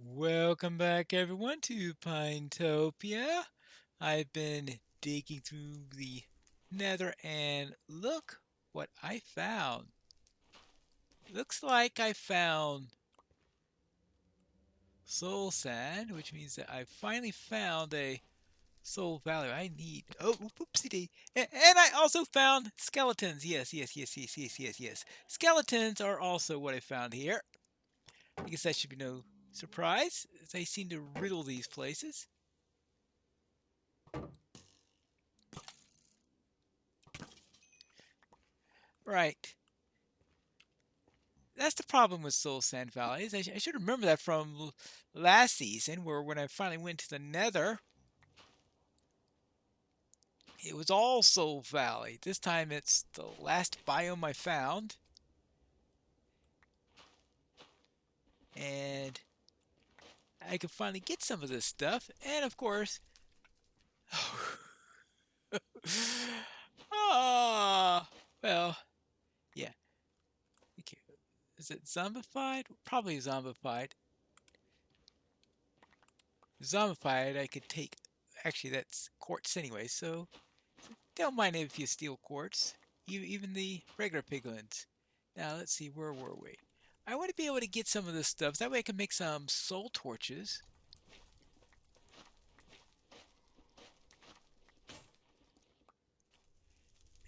Welcome back, everyone, to Pinetopia. I've been digging through the Nether, and look what I found. Looks like I found soul sand, which means that I finally found a soul value I need. Oh, oopsie dee. And I also found skeletons. Yes. Skeletons are also what I found here. I guess that should be no surprise, as I seem to riddle these places. Right. That's the problem with Soul Sand Valleys. I should remember that from last season, where when I finally went to the Nether, it was all Soul Valley. This time it's the last biome I found, and I could finally get some of this stuff. And of course, ah, well, yeah. Okay. Is it zombified? Probably zombified. Zombified, I could take. Actually, that's quartz anyway, so don't mind if you steal quartz, even the regular piglins. Now let's see, where were we? I want to be able to get some of this stuff. That way I can make some soul torches.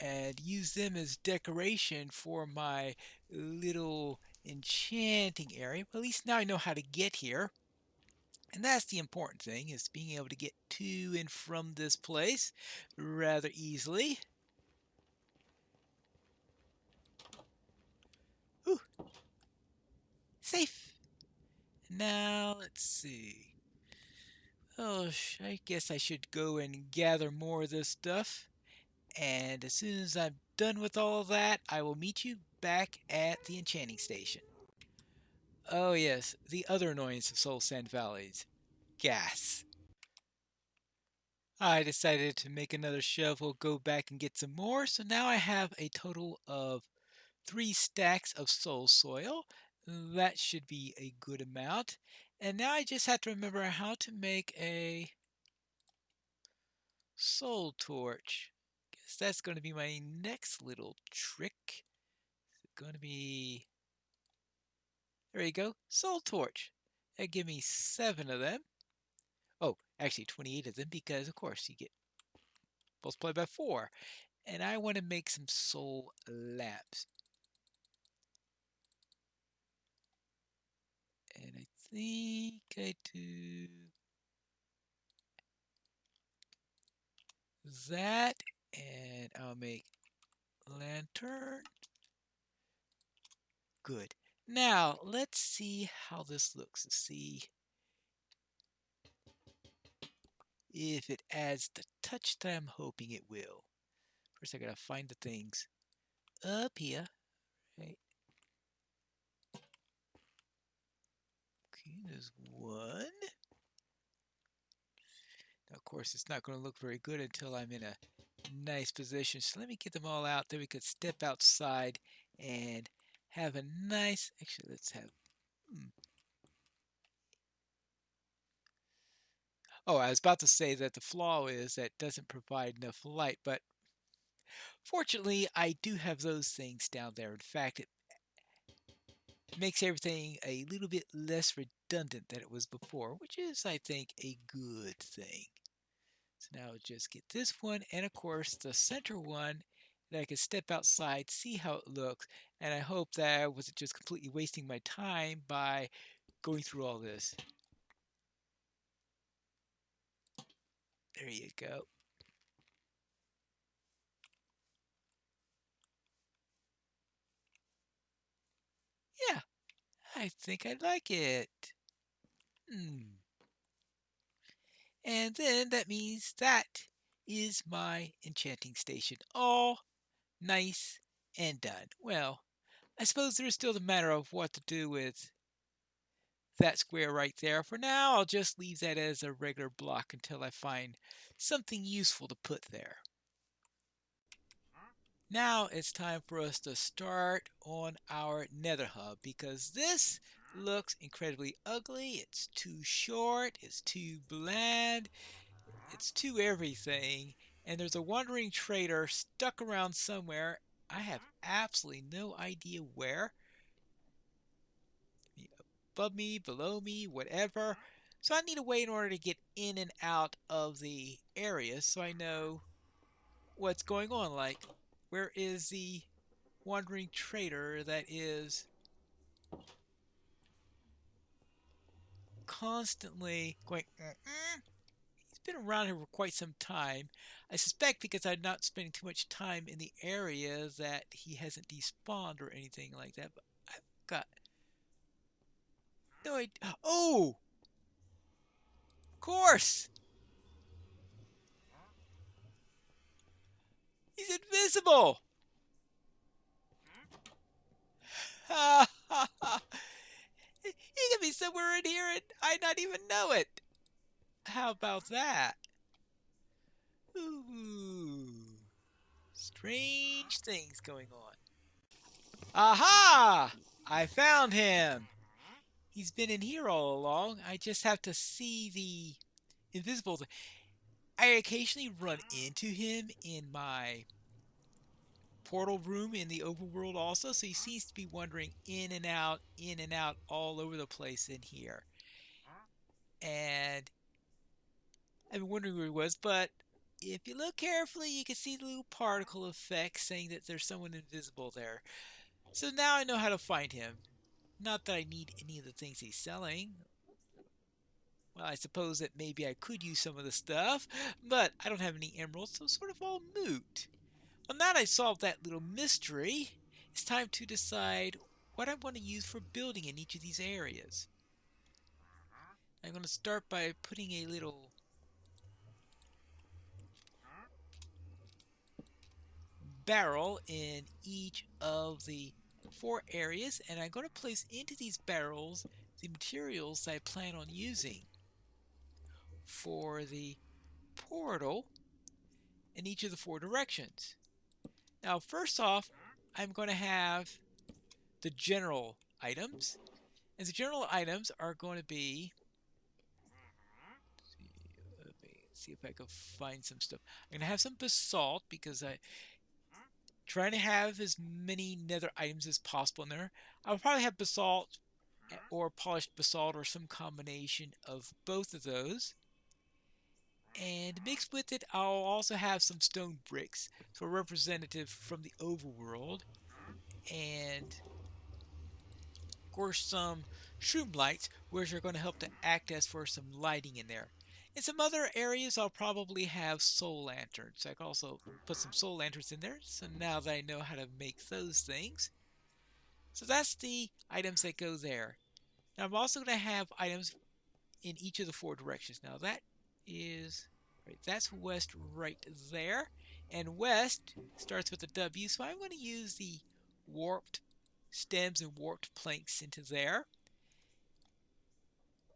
And use them as decoration for my little enchanting area. But at least now I know how to get here. And that's the important thing, is being able to get to and from this place rather easily. Whew, safe. Now let's see. Oh, I guess I should go and gather more of this stuff. And as soon as I'm done with all that, I will meet you back at the enchanting station. Oh yes, the other annoyance of Soul Sand Valleys. Gas. I decided to make another shovel, go back and get some more, so now I have a total of 3 stacks of soul soil. That should be a good amount. And now I just have to remember how to make a soul torch. Guess that's going to be my next little trick. It's going to be, there you go, soul torch. That give me 7 of them. Oh, actually 28 of them, because of course you get multiplied by 4. And I want to make some soul lamps. And I think I do that, and I'll make lantern. Good. Now let's see how this looks. Let's see if it adds the touch that I'm hoping it will. First, I gotta find the things up here. Right. Okay, there's one. Now, of course, it's not going to look very good until I'm in a nice position. So let me get them all out. Then we could step outside and have a nice. Actually, let's have. Oh, I was about to say that the flaw is that it doesn't provide enough light, but fortunately, I do have those things down there. In fact, it makes everything a little bit less redundant than it was before, which is, I think, a good thing. So now I'll just get this one, and of course the center one, that I can step outside, see how it looks, and I hope that I wasn't just completely wasting my time by going through all this. There you go. Yeah, I think I like it. Hmm. And then that means that is my enchanting station. All nice and done. Well, I suppose there's still the matter of what to do with that square right there. For now, I'll just leave that as a regular block until I find something useful to put there. Now it's time for us to start on our nether hub, because this looks incredibly ugly. It's too short. It's too bland. It's too everything. And there's a wandering trader stuck around somewhere. I have absolutely no idea where. Above me, below me, whatever. So I need a way in order to get in and out of the area so I know what's going on. Like, where is the wandering trader that is constantly going, mm-mm. He's been around here for quite some time. I suspect because I'm not spending too much time in the area that he hasn't despawned or anything like that. But I've got no idea. Oh, of course! He's invisible! Ha ha ha! He could be somewhere in here and I not even know it. How about that? Ooh, strange things going on. Aha! I found him. He's been in here all along. I just have to see the invisible thing. I occasionally run into him in my portal room in the overworld also, so he seems to be wandering in and out all over the place in here. And I've been wondering where he was, but if you look carefully, you can see the little particle effect saying that there's someone invisible there. So now I know how to find him. Not that I need any of the things he's selling. Well, I suppose that maybe I could use some of the stuff, but I don't have any emeralds, so sort of all moot. Well, now that I solved that little mystery, it's time to decide what I want to use for building in each of these areas. I'm going to start by putting a little barrel in each of the 4 areas, and I'm going to place into these barrels the materials I plan on using for the portal in each of the 4 directions. Now, first off, I'm going to have the general items, and the general items are going to be, let me see if I can find some stuff. I'm going to have some basalt because I'm trying to have as many nether items as possible in there. I'll probably have basalt or polished basalt or some combination of both of those. And mixed with it, I'll also have some stone bricks, so a representative from the overworld, and of course some shroom lights, which are going to help to act as for some lighting in there. In some other areas, I'll probably have soul lanterns. I can also put some soul lanterns in there, so now that I know how to make those things. So that's the items that go there. Now I'm also going to have items in each of the 4 directions. Now that is right, that's west right there, and west starts with a W, so I'm going to use the warped stems and warped planks into there,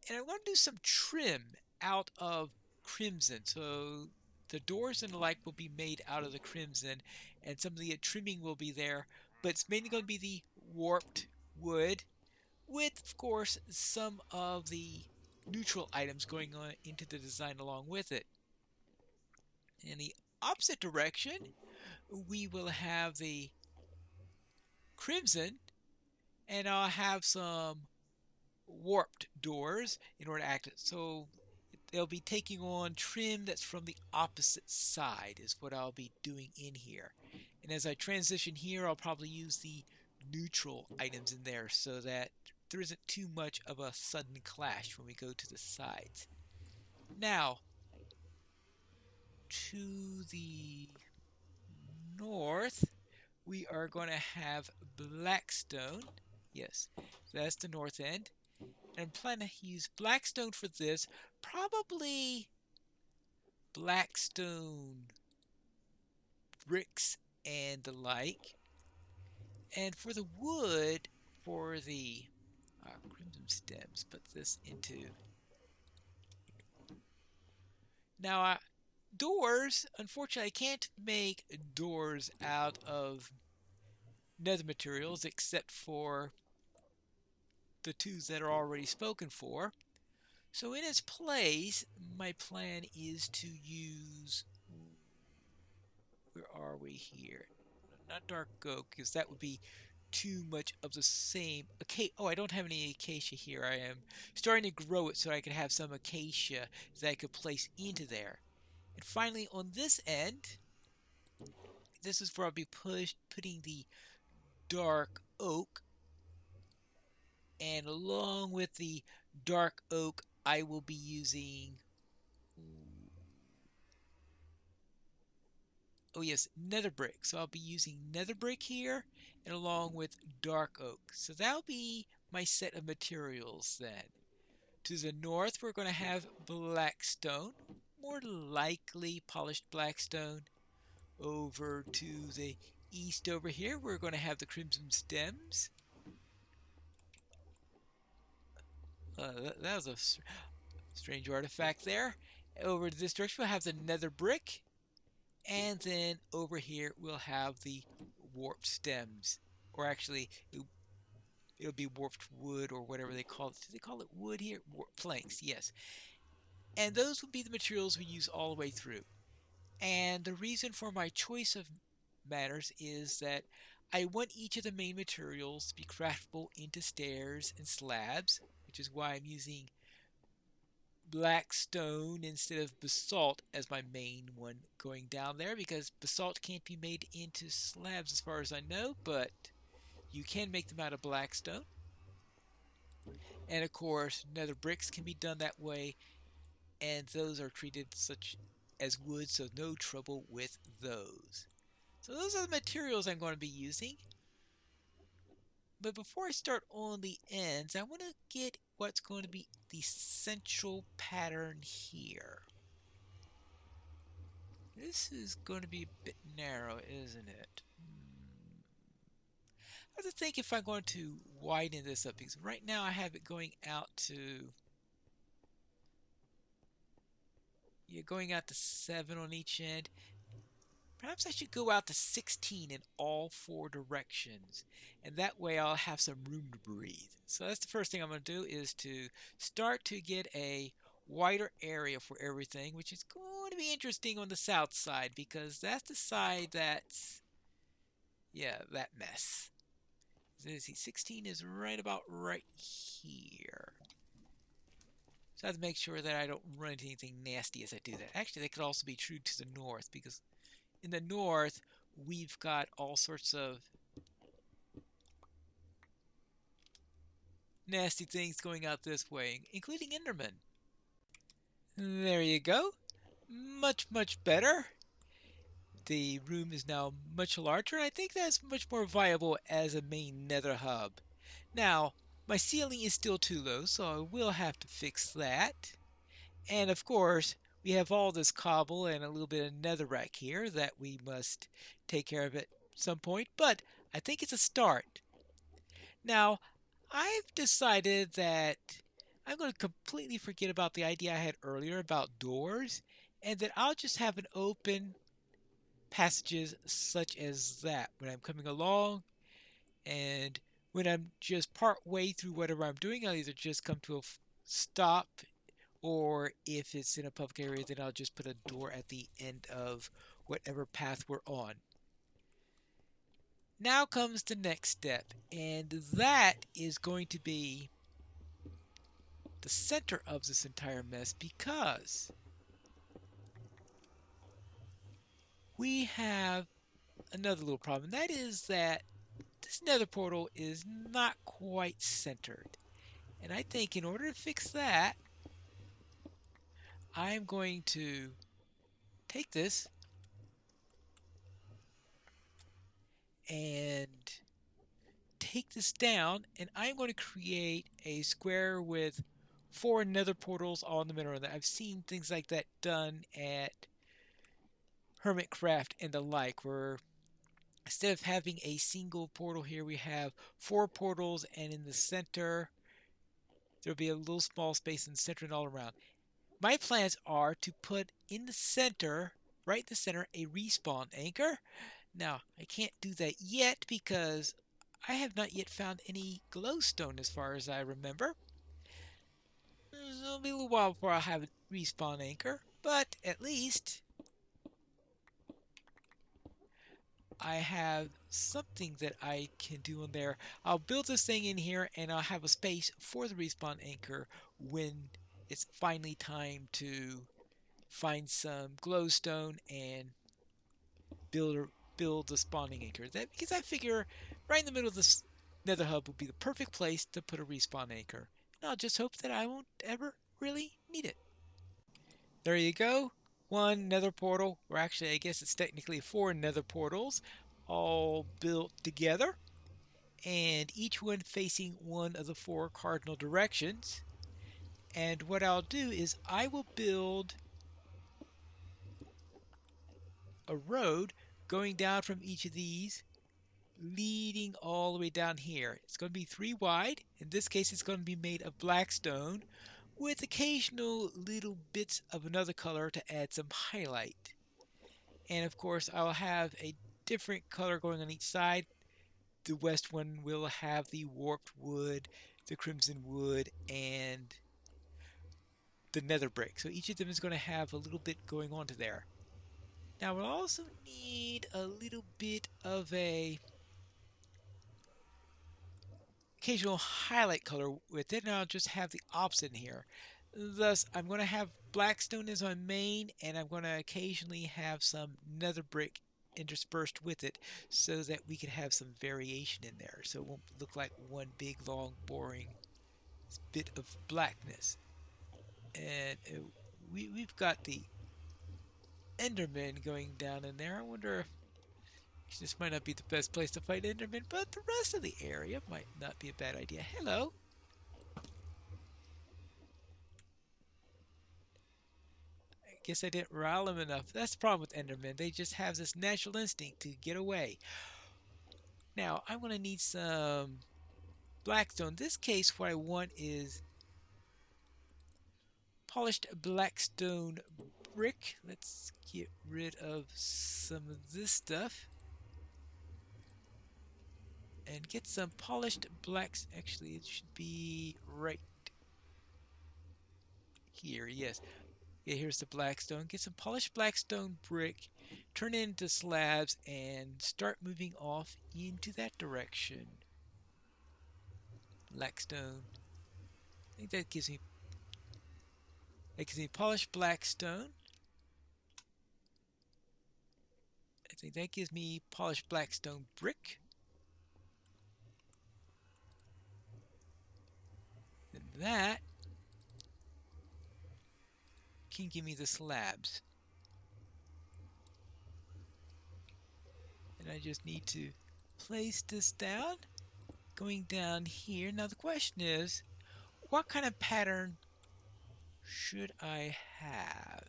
and I'm going to do some trim out of crimson, so the doors and the like will be made out of the crimson, and some of the trimming will be there, but it's mainly going to be the warped wood with, of course, some of the neutral items going on into the design along with it. In the opposite direction, we will have the crimson, and I'll have some warped doors in order to act it. So they'll be taking on trim that's from the opposite side is what I'll be doing in here. And as I transition here, I'll probably use the neutral items in there so that there isn't too much of a sudden clash when we go to the sides. Now, to the north, we are going to have Blackstone. Yes, that's the north end. And I'm planning to use Blackstone for this. Probably Blackstone bricks and the like. And for the wood, for the crimson stems, put this into. Now, doors, unfortunately, I can't make doors out of nether materials except for the two that are already spoken for. So in its place, my plan is to use, where are we here? Not dark oak, because that would be too much of the same. Oh, I don't have any acacia here. I am starting to grow it so I can have some acacia that I could place into there. And finally, on this end, this is where I'll be putting the dark oak. And along with the dark oak, I will be using, oh yes, nether brick. So I'll be using nether brick here and along with dark oak. So that'll be my set of materials then. To the north, we're going to have blackstone, more likely polished blackstone. Over to the east over here, we're going to have the crimson stems. That was a strange artifact there. Over to this direction, we'll have the nether brick. And then over here, we'll have the warped stems. Or actually, it'll be warped wood or whatever they call it. Do they call it wood here? Warped planks, yes. And those will be the materials we use all the way through. And the reason for my choice of matters is that I want each of the main materials to be craftable into stairs and slabs, which is why I'm using black stone instead of basalt as my main one going down there, because basalt can't be made into slabs as far as I know, but you can make them out of black stone. And of course, nether bricks can be done that way, and those are treated such as wood, so no trouble with those. So those are the materials I'm going to be using. But before I start on the ends, I want to get what's going to be the central pattern here. This is going to be a bit narrow, isn't it? I have to think if I'm going to widen this up, because right now I have it going out to, going out to 7 on each end. Perhaps I should go out to 16 in all 4 directions, and that way I'll have some room to breathe. So that's the first thing I'm going to do, is to start to get a wider area for everything, which is going to be interesting on the south side, because that's the side that's, that mess. Let's see, 16 is right about right here. So I have to make sure that I don't run into anything nasty as I do that. Actually, that could also be true to the north, because in the north, we've got all sorts of nasty things going out this way, including Enderman. There you go. Much, much better. The room is now much larger, and I think that's much more viable as a main nether hub. Now, my ceiling is still too low, so I will have to fix that. And of course, we have all this cobble and a little bit of netherrack here that we must take care of at some point, but I think it's a start. Now, I've decided that I'm going to completely forget about the idea I had earlier about doors, and that I'll just have an open passages such as that when I'm coming along, and when I'm just part way through whatever I'm doing, I'll either just come to a stop, or if it's in a public area, then I'll just put a door at the end of whatever path we're on. Now comes the next step, and that is going to be the center of this entire mess, because we have another little problem. That is that this nether portal is not quite centered. And I think in order to fix that, I'm going to take this and take this down, and I'm going to create a square with 4 nether portals all in the middle of that. I've seen things like that done at Hermitcraft and the like, where instead of having a single portal here, we have 4 portals, and in the center there'll be a little small space in the center and all around. My plans are to put in the center, right in the center, a respawn anchor. Now, I can't do that yet because I have not yet found any glowstone as far as I remember. It'll be a little while before I have a respawn anchor, but at least I have something that I can do in there. I'll build this thing in here and I'll have a space for the respawn anchor when it's finally time to find some glowstone and build build the spawning anchor. Because I figure right in the middle of this nether hub would be the perfect place to put a respawn anchor. And I'll just hope that I won't ever really need it. There you go. One nether portal, or actually I guess it's technically four nether portals, all built together, and each one facing one of the four cardinal directions. And what I'll do is I will build a road going down from each of these, leading all the way down here. It's going to be 3 wide. In this case, it's going to be made of black stone with occasional little bits of another color to add some highlight. And of course, I'll have a different color going on each side. The west one will have the warped wood, the crimson wood, and the nether brick. So each of them is going to have a little bit going on to there. Now we'll also need a little bit of a occasional highlight color with it, and I'll just have the opposite in here. Thus, I'm going to have blackstone as my main, and I'm going to occasionally have some nether brick interspersed with it so that we can have some variation in there, so it won't look like one big, long, boring bit of blackness. And we've got the Enderman going down in there. I wonder if this might not be the best place to fight Enderman, but the rest of the area might not be a bad idea. Hello. I guess I didn't rile them enough. That's the problem with Endermen. They just have this natural instinct to get away. Now, I'm going to need some blackstone. In this case, what I want is polished blackstone brick. Let's get rid of some of this stuff and get some polished blacks. Actually, it should be right here. Yes. Yeah, here's the blackstone. Get some polished blackstone brick, turn it into slabs, and start moving off into that direction. Blackstone. I think that gives me polished blackstone. I think that gives me polished blackstone brick. And that can give me the slabs. And I just need to place this down. Going down here. Now the question is, what kind of pattern should I have?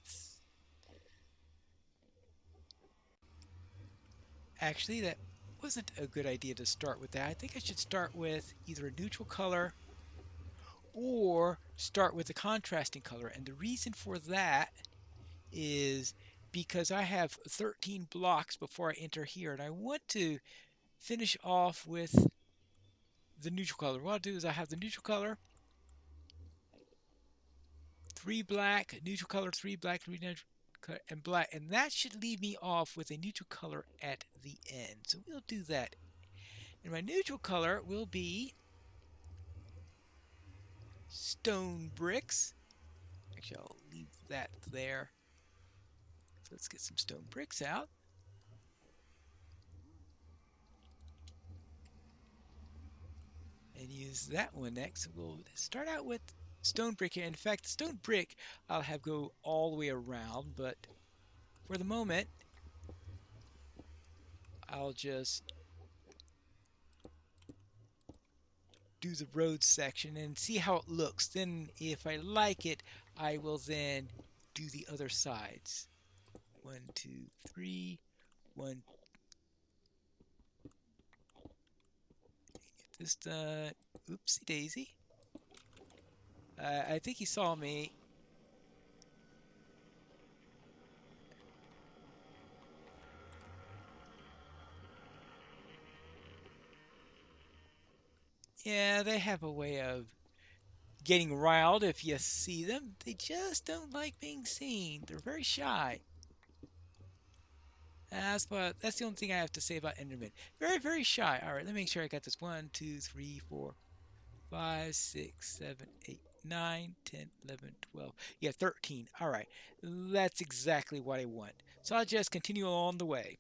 Actually, that wasn't a good idea to start with that. I think I should start with either a neutral color or start with a contrasting color. And the reason for that is because I have 13 blocks before I enter here, and I want to finish off with the neutral color. What I'll do is I have the neutral color, 3 black, neutral color, 3 black, 3 neutral color, and black, and that should leave me off with a neutral color at the end. So we'll do that. And my neutral color will be stone bricks. Actually, I'll leave that there. So let's get some stone bricks out. And use that one next. We'll start out with stone brick here. In fact, stone brick I'll have go all the way around, but for the moment, I'll just do the road section and see how it looks. Then if I like it, I will then do the other sides. 1, 2, 3, 1. Get this done. Oopsie daisy. I think he saw me. Yeah, they have a way of getting riled if you see them. They just don't like being seen. They're very shy. That's the only thing I have to say about Enderman. Very, very shy. All right, let me make sure I got this. 1, 2, 3, 4, 5, 6, 7, 8, 9, 10, 11, 12. Yeah, 13. All right. That's exactly what I want. So I'll just continue along the way.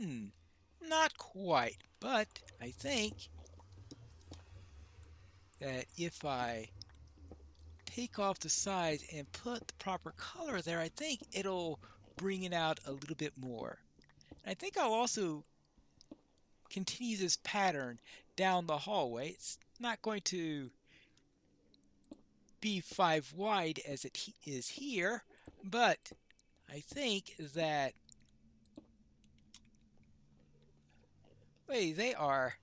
Hmm. Not quite, but I think that if I take off the sides and put the proper color there, I think it'll bring it out a little bit more. I think I'll also continue this pattern down the hallway. It's not going to be 5 wide as it is here, but I think that, wait, they are,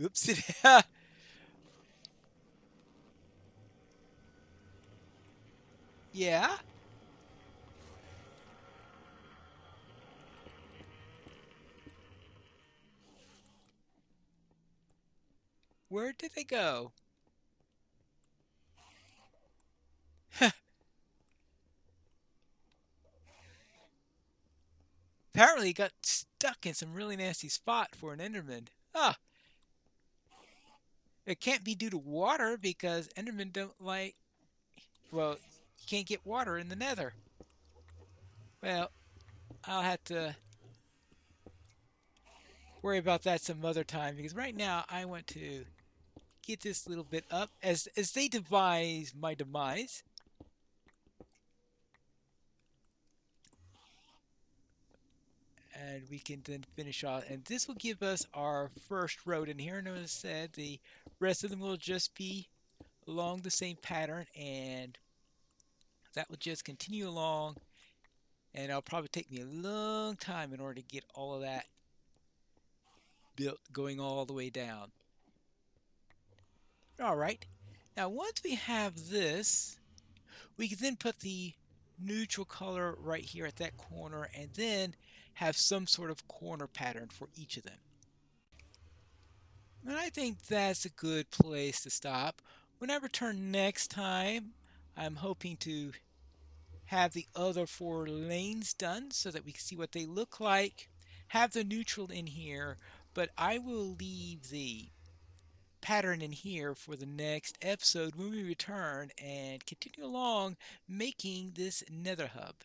oops, yeah, where did they go? Apparently got stuck in some really nasty spot for an Enderman. Ah, it can't be due to water because Endermen don't like, well, you can't get water in the Nether. Well, I'll have to worry about that some other time because right now I want to get this little bit up as they devise my demise. And we can then finish off. And this will give us our first road in here. And as I said, the rest of them will just be along the same pattern. And that will just continue along. And it'll probably take me a long time in order to get all of that built going all the way down. All right. Now, once we have this, we can then put the neutral color right here at that corner and then have some sort of corner pattern for each of them. And I think that's a good place to stop. When I return next time, I'm hoping to have the other 4 lanes done so that we can see what they look like. Have the neutral in here, but I will leave the pattern in here for the next episode when we return and continue along making this nether hub.